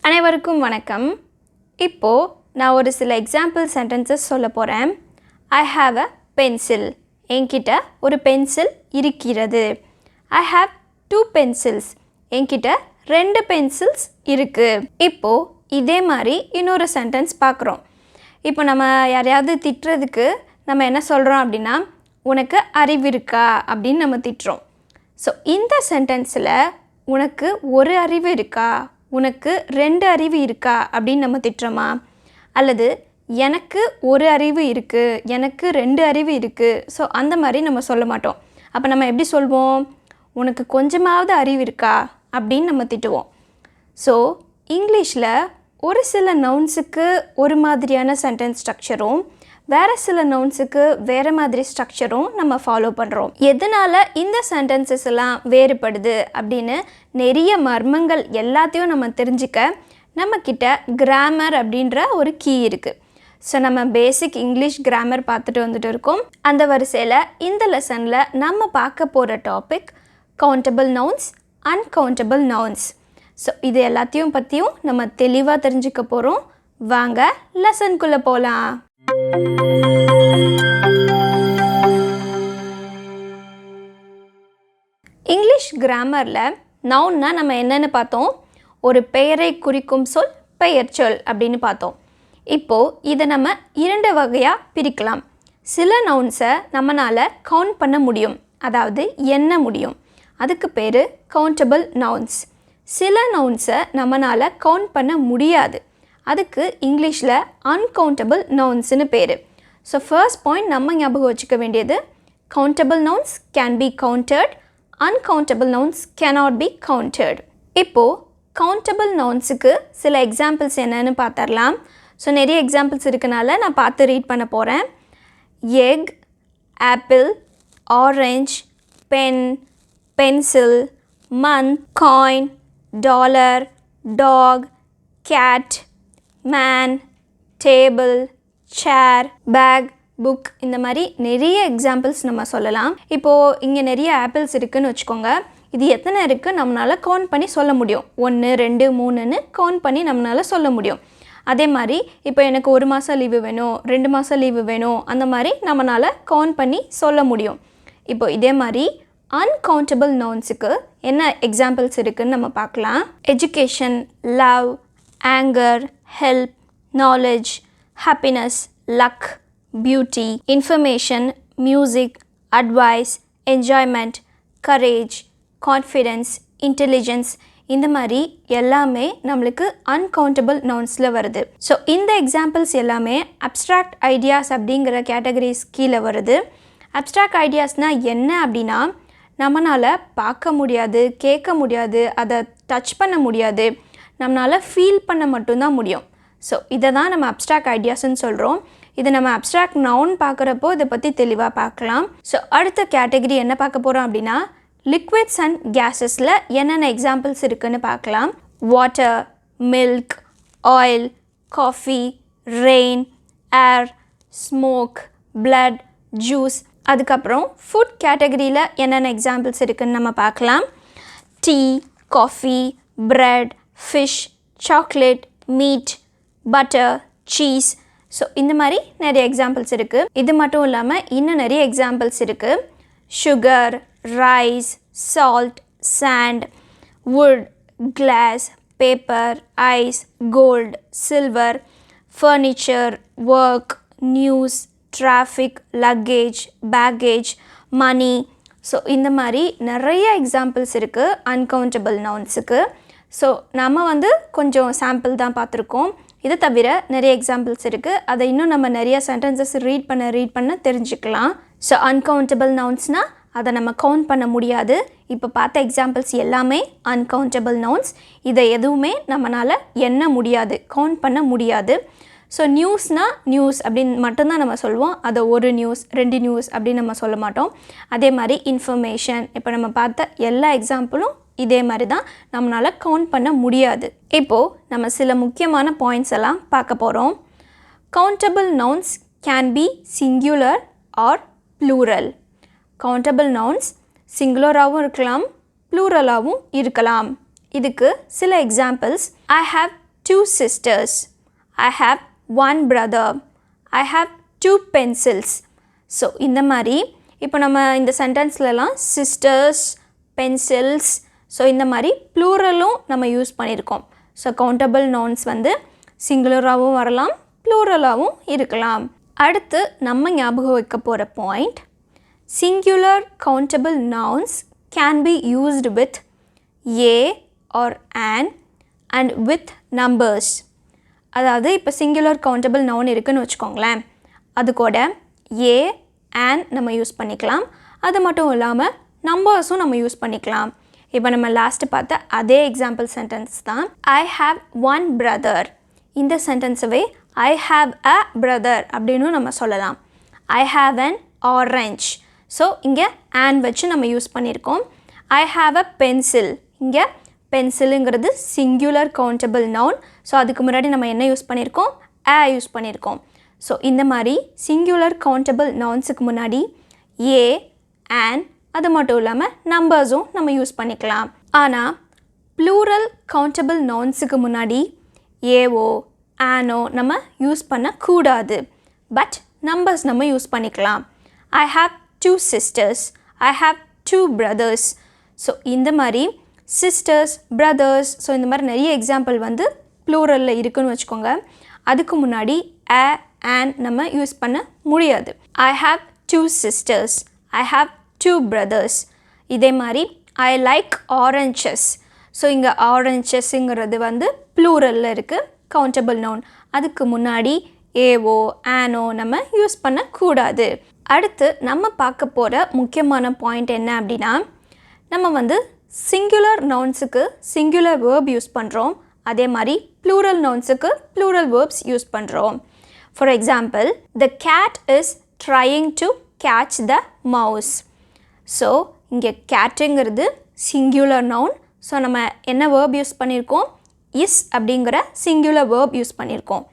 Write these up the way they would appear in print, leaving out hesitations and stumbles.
அனைவருக்கும் வணக்கம். இப்போ நான் ஒரு சில எக்ஸாம்பிள் சென்டென்சஸ் சொல்ல போகிறேன். I have a pencil. என்கிட்ட ஒரு பென்சில் இருக்கிறது. I have 2 pencils. என்கிட்ட 2 பென்சில்ஸ் இருக்குது. இப்போது இதே மாதிரி இன்னொரு சென்டென்ஸ் பார்க்குறோம். இப்போ நம்ம யாரையாவது திட்டுறதுக்கு நம்ம என்ன சொல்கிறோம் அப்படின்னா, உனக்கு அறிவு இருக்கா அப்படின்னு நம்ம திட்டுறோம். ஸோ இந்த சென்டென்ஸில் உனக்கு ஒரு அறிவு இருக்கா, உனக்கு 2 அறிவு இருக்கா அப்படின்னு நம்ம திட்டுறோமா? அல்லது எனக்கு ஒரு அறிவு இருக்குது, எனக்கு 2 அறிவு இருக்குது, ஸோ அந்த மாதிரி நம்ம சொல்ல மாட்டோம். அப்போ நம்ம எப்படி சொல்வோம்? உனக்கு கொஞ்சமாவது அறிவு இருக்கா அப்படின்னு நம்ம திட்டுவோம். ஸோ இங்கிலீஷில் ஒரு சில நவுன்ஸுக்கு ஒரு மாதிரியான சென்டென்ஸ் ஸ்ட்ரக்சரும், வேறு சில நவுன்ஸுக்கு வேறு மாதிரி ஸ்ட்ரக்சரும் நம்ம ஃபாலோ பண்ணுறோம். எதனால் இந்த சென்டென்சஸ் எல்லாம் வேறுபடுது அப்படின்னு நிறைய மர்மங்கள் எல்லாத்தையும் நம்ம தெரிஞ்சுக்க நம்மக்கிட்ட கிராமர் அப்படின்ற ஒரு கீ இருக்குது. ஸோ நம்ம பேசிக் இங்கிலீஷ் கிராமர் பார்த்துட்டு வந்துட்டு இருக்கோம். அந்த வரிசையில் இந்த லெசனில் நம்ம பார்க்க போகிற topic countable nouns, uncountable nouns. So இது எல்லாத்தையும் பற்றியும் நம்ம தெளிவாக தெரிஞ்சுக்க போகிறோம். வாங்க லெசனுக்குள்ளே போகலாம். இங்கிலீஷ் கிராமரில் நவுன்னா நம்ம என்னென்னு பார்த்தோம்? ஒரு பெயரை குறிக்கும் சொல், பெயர் சொல் அப்படின்னு பார்த்தோம். இப்போது இதை நம்ம 2 வகையாக பிரிக்கலாம். சில நவுன்ஸை நம்மளால் கவுண்ட் பண்ண முடியும், அதாவது எண்ண முடியும். அதுக்கு பேர் கவுண்டபிள் நவுன்ஸ். சில நவுன்ஸை நம்மளால் கவுண்ட் பண்ண முடியாது, அதுக்கு இங்கிலீஷில் அன்கவுண்டபிள் நவுன்ஸ்னு பேர். ஸோ ஃபர்ஸ்ட் பாயிண்ட் நம்ம ஞாபகம் வச்சுக்க வேண்டியது, countable nouns can B counted, uncountable nouns cannot be counted. இப்போது கவுண்டபிள் நவுன்ஸுக்கு சில எக்ஸாம்பிள்ஸ் என்னென்னு பார்த்துடலாம். ஸோ நிறைய எக்ஸாம்பிள்ஸ் இருக்கனால நான் பார்த்து ரீட் பண்ண போகிறேன். Egg, apple, orange, pen, pencil, month, coin, dollar, dog, cat, man, table, chair, bag, book, இந்த மாதிரி நிறைய எக்ஸாம்பிள்ஸ் நம்ம சொல்லலாம். இப்போது இங்கே நிறைய ஆப்பிள்ஸ் இருக்குதுன்னு வச்சுக்கோங்க. இது எத்தனை இருக்குது நம்மளால் கவுண்ட் பண்ணி சொல்ல முடியும். 1, 2, 3ன்னு கவுண்ட் பண்ணி நம்மளால் சொல்ல முடியும். அதே மாதிரி இப்போ எனக்கு 1 மாதம் லீவு வேணும், 2 மாதம் லீவு வேணும், அந்த மாதிரி நம்மளால் கவுண்ட் பண்ணி சொல்ல முடியும். இப்போ இதே மாதிரி அன்கவுண்டபிள் நவுன்ஸுக்கு என்ன எக்ஸாம்பிள்ஸ் இருக்குதுன்னு நம்ம பார்க்கலாம். Education, love, anger, help, knowledge, happiness, luck, beauty, information, music, advice, enjoyment, courage, confidence, intelligence, இந்த மாதிரி எல்லாமே நம்மளுக்கு அன்கவுண்டபிள் நவுன்ஸில் வருது. ஸோ இந்த எக்ஸாம்பிள்ஸ் எல்லாமே அப்ஸ்ட்ராக்ட் ஐடியாஸ் அப்படிங்கிற கேட்டகரிஸ் கீழே வருது. அப்ஸ்ட்ராக்ட் ஐடியாஸ்னால் என்ன அப்படின்னா, நம்மளால் பார்க்க முடியாது, கேட்க முடியாது, அதை டச் பண்ண முடியாது, நம்மளால் ஃபீல் பண்ண மட்டும்தான் முடியும். ஸோ இதை தான் நம்ம அப்ஸ்ட்ராக்ட் ஐடியாஸ்ன்னு சொல்கிறோம். இது நம்ம அப்ஸ்ட்ராக்ட் நவுன் பார்க்குறப்போ இதை பற்றி தெளிவாக பார்க்கலாம். ஸோ அடுத்த கேட்டகரி என்ன பார்க்க போகிறோம் அப்படின்னா, லிக்விட்ஸ் அண்ட் கேஸஸில் என்னென்ன எக்ஸாம்பிள்ஸ் இருக்குதுன்னு பார்க்கலாம். Water, milk, oil, coffee, rain, air, smoke, blood, juice. அதுக்கப்புறம் ஃபுட் கேட்டகரியில் என்னென்ன எக்ஸாம்பிள்ஸ் இருக்குதுன்னு நம்ம பார்க்கலாம். Tea, coffee, bread, fish, chocolate, meat, butter, cheese. So இந்த மாதிரி நிறைய எக்ஸாம்பிள்ஸ் இருக்குது. இது மட்டும் இல்லாமல் இன்னும் நிறைய எக்ஸாம்பிள்ஸ் இருக்குது. Sugar, rice, salt, sand, wood, glass, paper, ice, gold, silver, furniture, work, news, traffic, luggage, baggage, money. So இந்த மாதிரி நிறைய எக்ஸாம்பிள்ஸ் இருக்குது அன்கவுண்டபிள் நவுன்ஸுக்கு. ஸோ நம்ம கொஞ்சம் சாம்பிள் தான் பார்த்துருக்கோம். இது தவிர நிறைய எக்ஸாம்பிள்ஸ் இருக்குது. அதை இன்னும் நம்ம நிறைய சென்டென்சஸ் ரீட் பண்ண தெரிஞ்சுக்கலாம். ஸோ அன்கவுண்டபிள் நவுன்ஸ்னால் அதை நம்ம கவுண்ட் பண்ண முடியாது. இப்போ பார்த்த எக்ஸாம்பிள்ஸ் எல்லாமே அன்கவுண்டபிள் நவுன்ஸ். இதை எதுவுமே நம்மளால் எண்ண முடியாது, கவுண்ட் பண்ண முடியாது. ஸோ நியூஸ்னால் நியூஸ் அப்படின்னு மட்டும்தான் நம்ம சொல்லுவோம். அதை 1 நியூஸ், 2 நியூஸ் அப்படின்னு நம்ம சொல்ல மாட்டோம். அதே மாதிரி இன்ஃபர்மேஷன், இப்போ நம்ம பார்த்த எல்லா எக்ஸாம்பிளும் இதே மாதிரி தான் நம்மளால் கவுண்ட் பண்ண முடியாது. இப்போது நம்ம சில முக்கியமான பாயிண்ட்ஸ் எல்லாம் பார்க்க போகிறோம். Countable nouns can be singular or plural. Countable nouns சிங்குலராகவும் இருக்கலாம், ப்ளூரலாகவும் இருக்கலாம். இதுக்கு சில examples. I have 2 sisters. I have 1 brother. I have 2 pencils. So இந்த மாதிரி இப்போ நம்ம இந்த சென்டென்ஸ்லலாம் சிஸ்டர்ஸ், பென்சில்ஸ், ஸோ இந்த மாதிரி ப்ளூரலும் நம்ம யூஸ் பண்ணியிருக்கோம். ஸோ கவுண்டபிள் நவுன்ஸ் வந்து சிங்குலராகவும் வரலாம், ப்ளூரலாகவும் இருக்கலாம். அடுத்து நம்ம ஞாபகம் வைக்க போகிற point, singular countable nouns can be used with a or an and with numbers. அதாவது இப்போ சிங்குலர் கவுண்டபிள் நவுன் இருக்குதுன்னு வச்சுக்கோங்களேன், அது கூட ஏ and நம்ம யூஸ் பண்ணிக்கலாம். அது மட்டும் இல்லாமல் நம்பர்ஸும் நம்ம யூஸ் பண்ணிக்கலாம். இப்போ நம்ம லாஸ்ட்டு பார்த்த அதே எக்ஸாம்பிள் சென்டென்ஸ் தான். I have 1 brother. இந்த சென்டென்ஸவே ஐ ஹாவ் அ பிரதர் அப்படின்னு நம்ம சொல்லலாம். I have an orange. So இங்கே and வச்சு நம்ம யூஸ் பண்ணியிருக்கோம். I have a pencil. இங்கே பென்சிலுங்கிறது சிங்குலர் கவுண்டபிள் நவுன். ஸோ அதுக்கு முன்னாடி நம்ம என்ன யூஸ் பண்ணியிருக்கோம், a யூஸ் பண்ணியிருக்கோம். ஸோ இந்த மாதிரி சிங்குலர் கவுண்டபிள் நவுன்ஸுக்கு முன்னாடி ஏ, and அது மட்டும் இல்லாமல் நம்பர்ஸும் நம்ம யூஸ் பண்ணிக்கலாம். ஆனால் ப்ளூரல் கவுண்டபிள் நவுன்ஸுக்கு முன்னாடி ஏவோ ஆனோ நம்ம யூஸ் பண்ணக்கூடாது. பட் நம்பர்ஸ் நம்ம யூஸ் பண்ணிக்கலாம். ஐ have 2 sisters. I have 2 brothers. So இந்த மாதிரி சிஸ்டர்ஸ், பிரதர்ஸ், ஸோ இந்த மாதிரி நிறைய எக்ஸாம்பிள் வந்து ப்ளூரலில் இருக்குதுன்னு வச்சுக்கோங்க. அதுக்கு முன்னாடி a and நம்ம யூஸ் பண்ண முடியாது. ஐ have 2 sisters. I have 2 brothers. இதே மாதிரி ஐ லைக் ஆரஞ்சஸ். ஸோ இங்கே ஆரஞ்சஸ்ங்கிறது வந்து ப்ளூரலில் இருக்குது, கவுண்டபிள் நவுன். அதுக்கு முன்னாடி ஏவோ ஆனோ நம்ம யூஸ் பண்ணக்கூடாது. அடுத்து நம்ம பார்க்க போகிற முக்கியமான பாயிண்ட் என்ன அப்படின்னா, நம்ம வந்து சிங்குலர் நவுன்ஸுக்கு சிங்குலர் வேர்ப் யூஸ் பண்ணுறோம், அதே மாதிரி ப்ளூரல் நவுன்ஸுக்கு ப்ளூரல் வேர்ப்ஸ் யூஸ் பண்ணுறோம். For example, the cat is trying to catch the mouse. So இங்கே கேட்டுங்கிறது சிங்குலர் நவுன். ஸோ நம்ம என்ன வேர்ப் யூஸ் பண்ணியிருக்கோம், இஸ் அப்படிங்கிற சிங்குலர் வேர்ப் யூஸ் பண்ணியிருக்கோம்.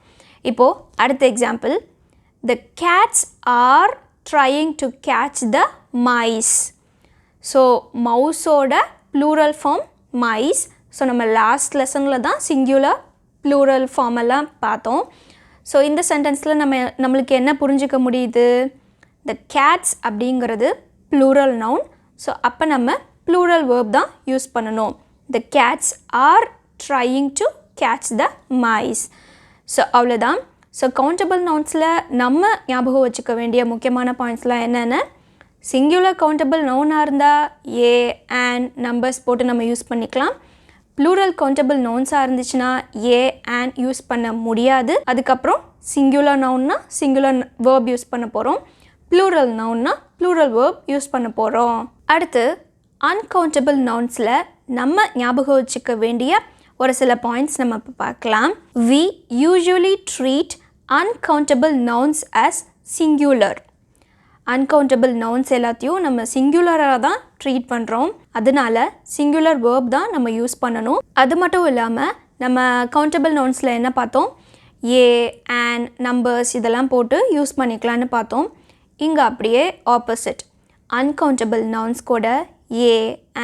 இப்போது அடுத்த example, the cats are trying to catch the mice. So மவுஸோட ப்ளூரல் ஃபார்ம் மைஸ். ஸோ நம்ம லாஸ்ட் லெசனில் தான் சிங்குலர் ப்ளூரல் ஃபார்ம் எல்லாம் பார்த்தோம். ஸோ இந்த சென்டென்ஸில் நம்மளுக்கு என்ன புரிஞ்சிக்க முடியுது, த கேட்ஸ் அப்படிங்கிறது ப்ளூரல் நவுன். ஸோ அப்போ நம்ம ப்ளூரல் வேர்ப் தான் யூஸ் பண்ணணும். The cats are trying to catch the mice. So அவ்வளோதான். ஸோ கவுண்டபிள் நவுன்ஸில் நம்ம ஞாபகம் வச்சுக்க வேண்டிய முக்கியமான பாயிண்ட்ஸ்லாம் என்னென்ன, சிங்குலர் கவுண்டபிள் நவுனாக இருந்தால் ஏ, and நம்பர்ஸ் போட்டு நம்ம யூஸ் பண்ணிக்கலாம். ப்ளூரல் கவுண்டபிள் நவுன்ஸாக இருந்துச்சுன்னா ஏ, and யூஸ் பண்ண முடியாது. அதுக்கப்புறம் சிங்குலர் நவுன்னா சிங்குலர் வேர்ப் யூஸ் பண்ண போகிறோம், ப்ளூரல் நவுன்னா ப்ளூரல் வேர்ப் யூஸ் பண்ண போகிறோம். அடுத்து அன்கவுண்டபிள் நவுன்ஸில் நம்ம ஞாபகம் வச்சுக்க வேண்டிய ஒரு சில பாயிண்ட்ஸ் நம்ம இப்போ பார்க்கலாம். We usually treat uncountable nouns as singular. Uncountable nouns எல்லாத்தையும் நம்ம சிங்குலராக தான் ட்ரீட் பண்ணுறோம். அதனால சிங்குலர் வேர்ப் தான் நம்ம யூஸ் பண்ணணும். அது மட்டும் இல்லாமல் நம்ம கவுண்டபிள் நவுன்ஸில் என்ன பார்த்தோம், ஏ, and நம்பர்ஸ் இதெல்லாம் போட்டு யூஸ் பண்ணிக்கலான்னு பார்த்தோம். இங்கே அப்படியே ஆப்போசிட், அன்கவுண்டபிள் நவுன்ஸ் கூட ஏ,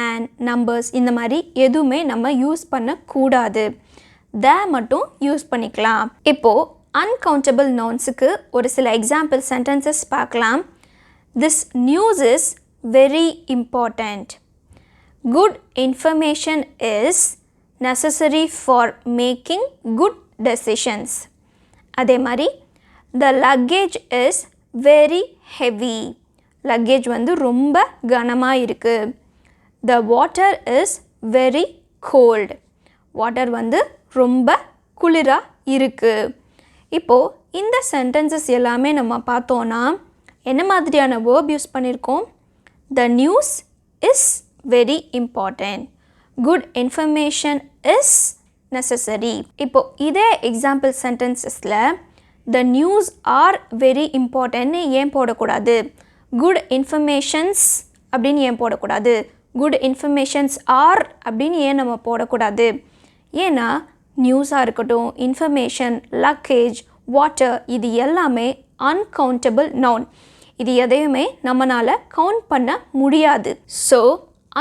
and நம்பர்ஸ் இந்த மாதிரி எதுவுமே நம்ம யூஸ் பண்ணக்கூடாது, த மட்டும் யூஸ் பண்ணிக்கலாம். இப்போது அன்கவுண்டபிள் நவுன்ஸுக்கு ஒரு சில எக்ஸாம்பிள் சென்டென்சஸ் பார்க்கலாம். This news is very important. Good information is necessary for making good decisions. அதே மாதிரி the luggage is very heavy. luggage வந்து ரொம்ப கனமாக இருக்குது. The water is very cold. water வந்து ரொம்ப குளிராக இருக்குது. இப்போது இந்த சென்டென்சஸ் எல்லாமே நம்ம பார்த்தோன்னா என்ன மாதிரியான வேர்ப் யூஸ் பண்ணியிருக்கோம், the news is very important, good information is necessary. இப்போது இதே எக்ஸாம்பிள் சென்டென்சஸில் த நியூஸ் ஆர் வெரி இம்பார்ட்டன்ட்னு ஏன் போடக்கூடாது, குட் இன்ஃபர்மேஷன்ஸ் அப்படின்னு ஏன் போடக்கூடாது, குட் இன்ஃபர்மேஷன்ஸ் ஆர் அப்படின்னு ஏன் நம்ம போடக்கூடாது, ஏன்னா நியூஸாக இருக்கட்டும், இன்ஃபர்மேஷன், லக்கேஜ், வாட்டர் இது எல்லாமே அன்கவுண்டபிள் நவுன். இது எதையுமே நம்மளால் கவுண்ட் பண்ண முடியாது. ஸோ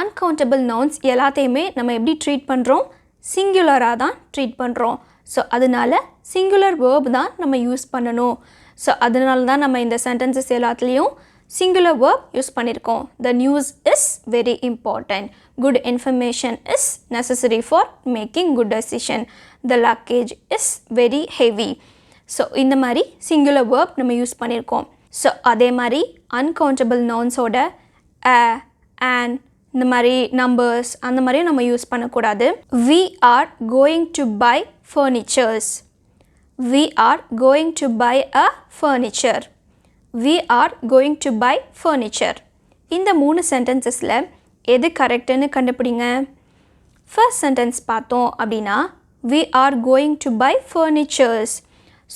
அன்கவுண்டபிள் நவுன்ஸ் எல்லாத்தையுமே நம்ம எப்படி ட்ரீட் பண்ணுறோம், சிங்குலராக தான் ட்ரீட் பண்ணுறோம். ஸோ அதனால சிங்குலர் வேர்ப் தான் நம்ம யூஸ் பண்ணணும். ஸோ அதனால தான் நம்ம இந்த சென்டென்சஸ் எல்லாத்துலேயும் சிங்குலர் வேர்ப் யூஸ் பண்ணியிருக்கோம். The news is very important. Good information is necessary for making good decision. The luggage is very heavy. So இந்த மாதிரி சிங்குலர் வேர்ப் நம்ம யூஸ் பண்ணியிருக்கோம். ஸோ அதே மாதிரி அன்கவுண்டபிள் நவுன்ஸோட and இந்த மாதிரி நம்பர்ஸ் அந்த மாதிரியும் நம்ம யூஸ் பண்ணக்கூடாது. We are going to buy furnitures. We are going to buy a furniture. We are going to buy furniture. இந்த 3 சென்டென்சஸில் எது கரெக்டுன்னு கண்டுபிடிங்க. ஃபர்ஸ்ட் சென்டென்ஸ் பார்த்தோம் அப்படின்னா we are going to buy furnitures.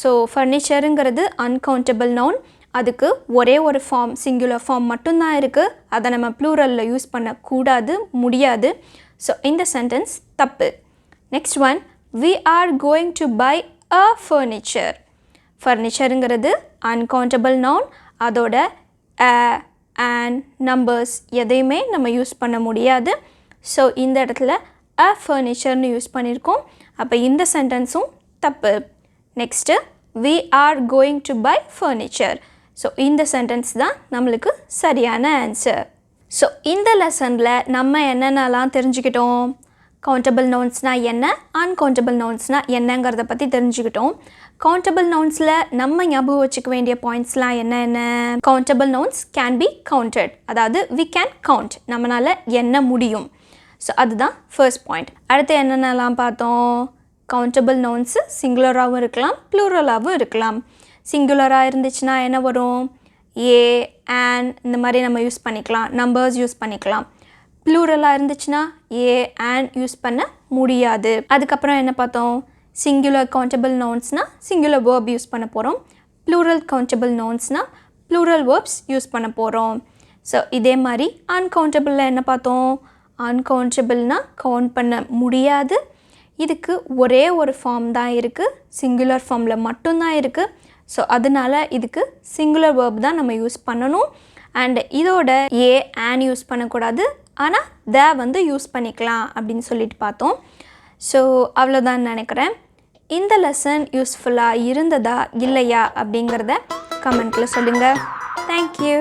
So ஃபர்னிச்சருங்கிறது அன்கவுண்டபிள் நவுன். அதுக்கு ஒரே ஒரு ஃபார்ம் சிங்குலர் ஃபார்ம் மட்டும்தான் இருக்குது. அதை நம்ம ப்ளூரலில் யூஸ் பண்ணக்கூடாது, முடியாது. ஸோ இந்த சென்டென்ஸ் தப்பு. Next one, we are going to buy a furniture. ஃபர்னிச்சருங்கிறது அன்கவுண்டபிள் நவுன். அதோட and நம்பர்ஸ் எதையுமே நம்ம யூஸ் பண்ண முடியாது. ஸோ இந்த இடத்துல a furnitureன்னு யூஸ் பண்ணியிருக்கோம். அப்போ இந்த சென்டென்ஸும் தப்பு. Next we are going to buy furniture. So இந்த சென்டென்ஸ் தான் நம்மளுக்கு சரியான ஆன்சர். ஸோ இந்த லெசனில் நம்ம என்னென்னலாம் தெரிஞ்சுக்கிட்டோம், கவுண்டபிள் நவுன்ஸ்னால் என்ன, அன்கவுண்டபிள் நவுன்ஸ்னால் என்னங்கிறத பற்றி தெரிஞ்சுக்கிட்டோம். கவுண்டபிள் நவுன்ஸில் நம்ம ஞாபகம் வச்சுக்க வேண்டிய பாயிண்ட்ஸ்லாம் என்ன? Countable nouns can B counted, அதாவது வி கேன் கவுண்ட், நம்மளால் எண்ண முடியும். ஸோ அதுதான் ஃபர்ஸ்ட் பாயிண்ட். அடுத்து என்னென்னலாம் பார்த்தோம், கவுண்டபிள் நவுன்ஸு சிங்குலராகவும் இருக்கலாம், ப்ளூரலாகவும் இருக்கலாம். சிங்குலராக இருந்துச்சுன்னா என்ன வரும், ஏ and இந்த மாதிரி நம்ம யூஸ் பண்ணிக்கலாம், நம்பர்ஸ் யூஸ் பண்ணிக்கலாம். ப்ளூரலாக இருந்துச்சுன்னா ஏ and யூஸ் பண்ண முடியாது. அதுக்கப்புறம் என்ன பார்த்தோம், சிங்குலர் கவுண்டபிள் நவுன்ஸ்னால் சிங்குலர் வேர்ப் யூஸ் பண்ண போகிறோம். ப்ளூரல் கவுண்டபிள் நவுன்ஸ்னால் ப்ளூரல் வேர்ப்ஸ் யூஸ் பண்ண போகிறோம். ஸோ இதே மாதிரி அன்கவுண்டபிளில் என்ன பார்த்தோம், அன்கவுண்டபிள்னால் கவுண்ட் பண்ண முடியாது. இதுக்கு ஒரே ஒரு ஃபார்ம் தான் இருக்குது, சிங்குலர் ஃபார்மில் மட்டும்தான் இருக்குது. ஸோ அதனால் இதுக்கு சிங்குலர் வேர்ப் தான் நம்ம யூஸ் பண்ணணும். அண்ட் இதோட ஏ and யூஸ் பண்ணக்கூடாது, ஆனால் த யூஸ் பண்ணிக்கலாம் அப்படின்னு சொல்லிட்டு பார்த்தோம். ஸோ அவ்வளோதான் நினைக்கிறேன். இந்த லெசன் யூஸ்ஃபுல்லாக இருந்ததா இல்லையா அப்படிங்கிறத கமெண்ட்டில் சொல்லுங்கள். தேங்க்யூ.